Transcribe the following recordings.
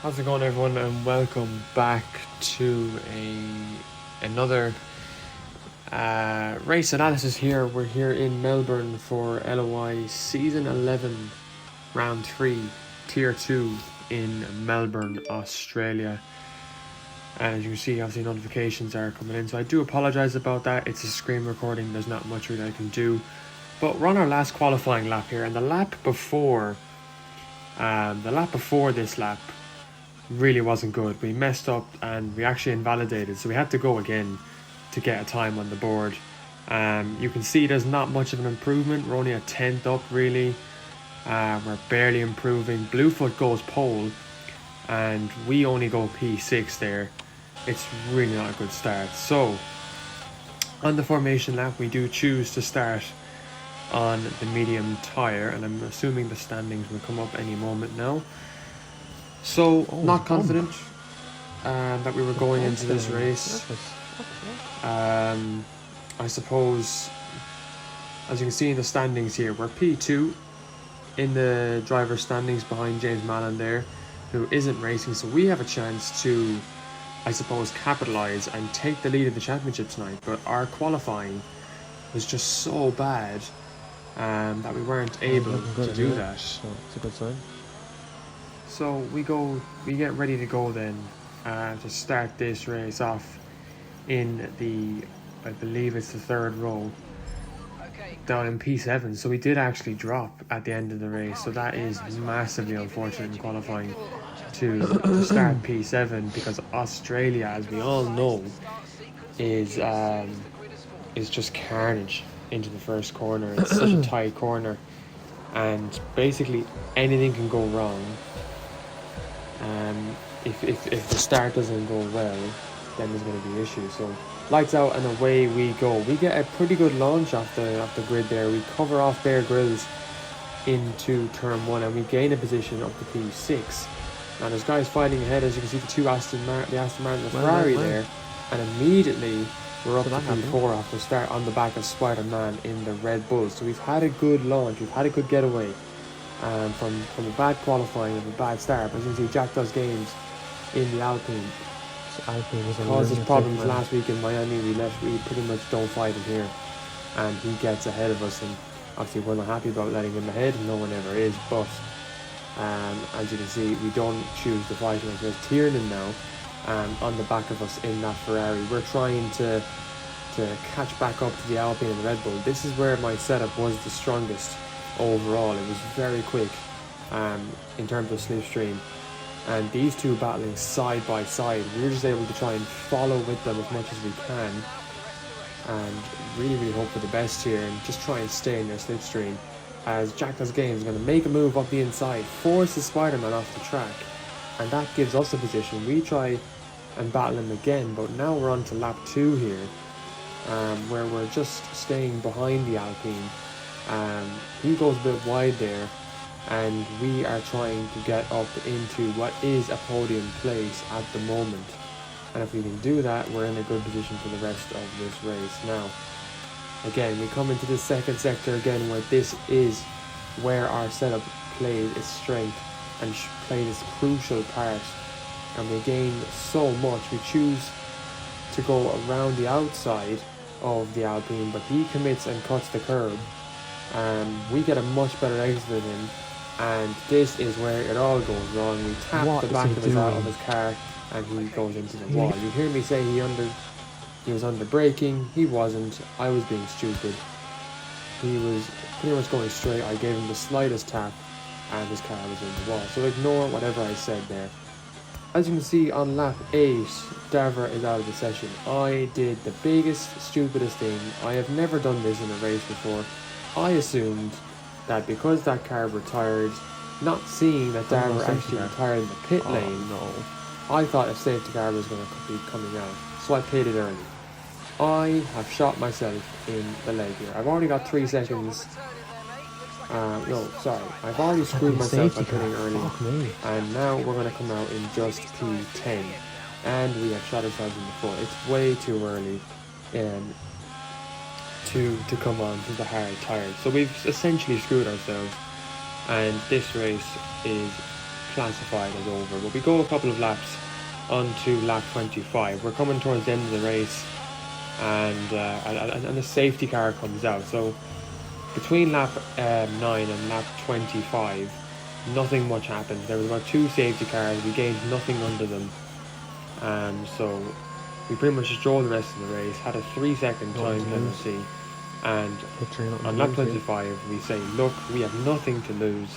How's it going, everyone, and welcome back to another race analysis here. We're here in Melbourne for LOI Season 11, Round 3, Tier 2 in Melbourne, Australia. And as you can see, obviously notifications are coming in, so I do apologise about that. It's a screen recording, there's not much really I can do. But we're on our last qualifying lap here, and the lap before this lap really wasn't good. We messed up and we actually invalidated, so we had to go again to get a time on the board. You can see there's not much of an improvement. We're only a tenth up really. We're barely improving. Bluefoot goes pole and we only go P6 there. It's really not a good start. So on the formation lap we do choose to start on the medium tyre, and I'm assuming the standings will come up any moment now. So, not confident that we were going into this race. I suppose, as you can see in the standings here, we're P2 in the driver's standings behind James Mallon there, who isn't racing. So we have a chance to, I suppose, capitalise and take the lead of the championship tonight. But our qualifying was just so bad that we weren't able to do that. So it's a good sign. So we get ready to go then to start this race off in I believe it's the third row, down in P7. So we did actually drop at the end of the race, so that is massively unfortunate in qualifying to start P7, because Australia, as we all know, is just carnage into the first corner. It's such a tight corner, and basically anything can go wrong. If the start doesn't go well, then there's going to be issues. So lights out and away we go. We get a pretty good launch off the grid there. We cover off Bear Grylls into turn 1 and we gain a position up to P6. Now there's guys fighting ahead, as you can see, the Aston Martin and the Ferrari there, and immediately we're up to P4 after start on the back of Spider-Man in the Red Bull. So we've had a good launch, we've had a good getaway. From a bad qualifying and a bad start. But as you can see, Jack does games in the Alpine. Caused us problems last week in Miami. We pretty much don't fight him here, and he gets ahead of us. And obviously, we're not happy about letting him ahead. No one ever is. But as you can see, we don't choose to fight him. There's Tiernan now on the back of us in that Ferrari. We're trying to catch back up to the Alpine and the Red Bull. This is where my setup was the strongest. Overall, it was very quick in terms of slipstream, and these two battling side by side, we were just able to try and follow with them as much as we can and really hope for the best here and just try and stay in their slipstream, as Jack Does Games is going to make a move up the inside, forces Spider-Man off the track, and that gives us a position. We try and battle him again, but now we're on to lap 2 here, where we're just staying behind the Alpine. He goes a bit wide there, and we are trying to get up into what is a podium place at the moment, and if we can do that, we're in a good position for the rest of this race. Now again, we come into this second sector again, where this is where our setup played its strength and played its crucial part, and we gain so much. We choose to go around the outside of the Alpine, but he commits and cuts the curb. We get a much better exit than him, and this is where it all goes wrong. We tap the back of his car and he goes into the wall. You hear me say he was under braking. He wasn't. I was being stupid. He was pretty much going straight. I gave him the slightest tap and his car was in the wall. So ignore whatever I said there. As you can see on lap 8, Davra is out of the session. I did the biggest, stupidest thing. I have never done this in a race before. I assumed that because that car retired, not seeing that Davra actually retired in the pit lane, I thought a safety car was going to be coming out. So I pitted early. I have shot myself in the leg here. I've already got 3 seconds. I've already screwed myself by pitting early. And now we're going to come out in just P10. And we have shot ourselves in the foot. It's way too early to come on to the hard tires. So we've essentially screwed ourselves. And this race is classified as over, but we go a couple of laps onto lap 25. We're coming towards the end of the race, and a safety car comes out. So between lap 9 and lap 25, nothing much happened. There was about 2 safety cars. We gained nothing under them. So we pretty much just drove the rest of the race, had a 3-second time penalty, and on lap 25 we say, look, we have nothing to lose.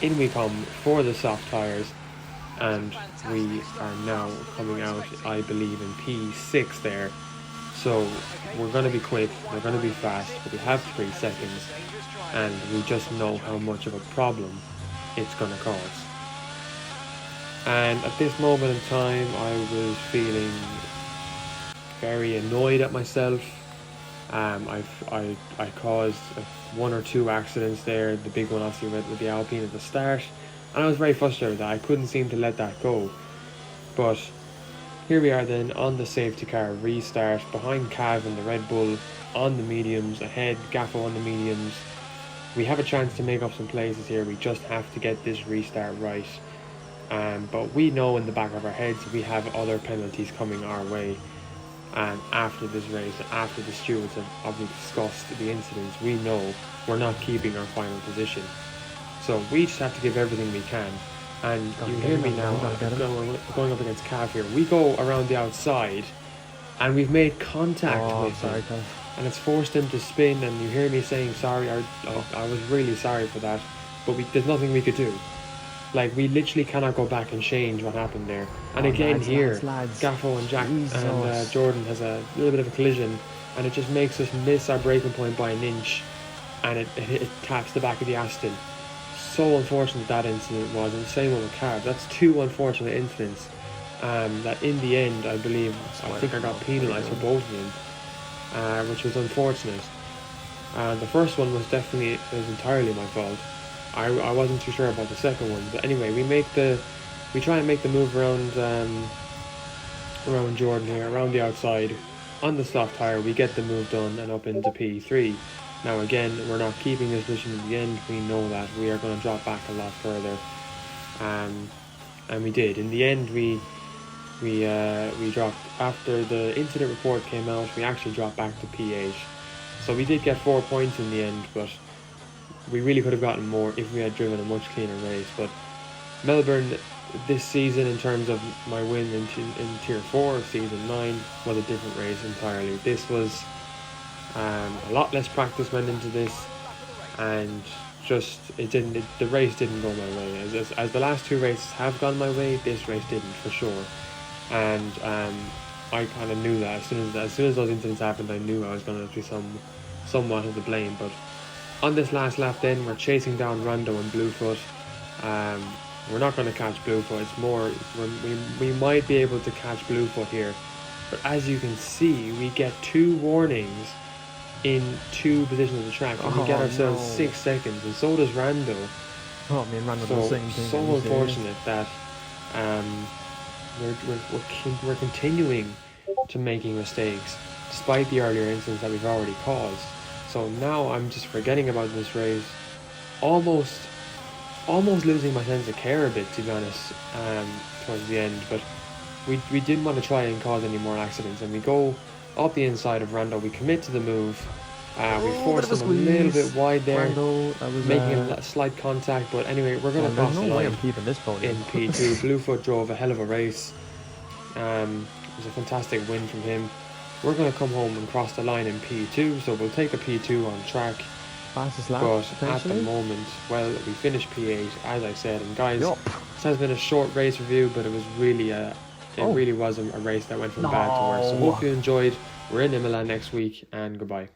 In we come for the soft tyres, and we are now coming out, I believe, in P6 there. So we're going to be quick, we're going to be fast, but we have 3 seconds, and we just know how much of a problem it's going to cause. And at this moment in time, I was feeling very annoyed at myself. I caused 1 or 2 accidents there. The big one obviously with the Alpine at the start, and I was very frustrated that I couldn't seem to let that go. But here we are then on the safety car restart, behind Cav and the Red Bull on the mediums, ahead Gaffo on the mediums. We have a chance to make up some places here. We just have to get this restart right. But we know in the back of our heads we have other penalties coming our way. And after this race, after the stewards have obviously discussed the incidents, we know we're not keeping our final position. So we just have to give everything we can. And you hear me now, going up against Cav here. We go around the outside, and we've made contact with him. And it's forced him to spin, and you hear me saying sorry. I was really sorry for that. But there's nothing we could do. Like, we literally cannot go back and change what happened there. And again here, Gaffo and Jack and Jordan has a little bit of a collision, and it just makes us miss our braking point by an inch, and it taps the back of the Aston. So unfortunate that incident was, and the same one with Cav. That's 2 unfortunate incidents that in the end, I think I got penalised for both of them, which was unfortunate. The first one was entirely my fault. I wasn't too sure about the second one, but anyway, we try and make the move around Jordan here, around the outside, on the soft tyre. We get the move done and up into P3. Now again, we're not keeping this position in the end. We know that we are going to drop back a lot further, and we did. In the end, we dropped, after the incident report came out, we actually dropped back to P8. So we did get 4 points in the end, but we really could have gotten more if we had driven a much cleaner race. But Melbourne this season, in terms of my win in Tier 4 of Season 9, was a different race entirely. This was a lot less practice went into this, and just the race didn't go my way. As the last 2 races have gone my way, this race didn't, for sure. And I kind of knew that as soon as those incidents happened, I knew I was going to be somewhat of the blame. But on this last lap then, we're chasing down Rando and Bluefoot. We're not going to catch Bluefoot. It's more, we might be able to catch Bluefoot here. But as you can see, we get 2 warnings in 2 positions of the track, and we get ourselves 6 seconds, and so does Rando. Oh, me and Rando do the same thing. So unfortunate that we're continuing to making mistakes despite the earlier incidents that we've already caused. So now I'm just forgetting about this race, almost losing my sense of care a bit, to be honest, towards the end. But we didn't want to try and cause any more accidents, and we go up the inside of Rando. We commit to the move. We forced him a little bit wide there, making a slight contact. But anyway, we're going to cross the line in P2. Bluefoot drove a hell of a race. It was a fantastic win from him. We're going to come home and cross the line in P2, so we'll take a P2 on track. Fastest lap, but at the moment, well, we finished P8, as I said. And guys, this has been a short race review, but it was really really was a race that went from bad to worse. So hope you enjoyed. We're in Imola next week, and goodbye.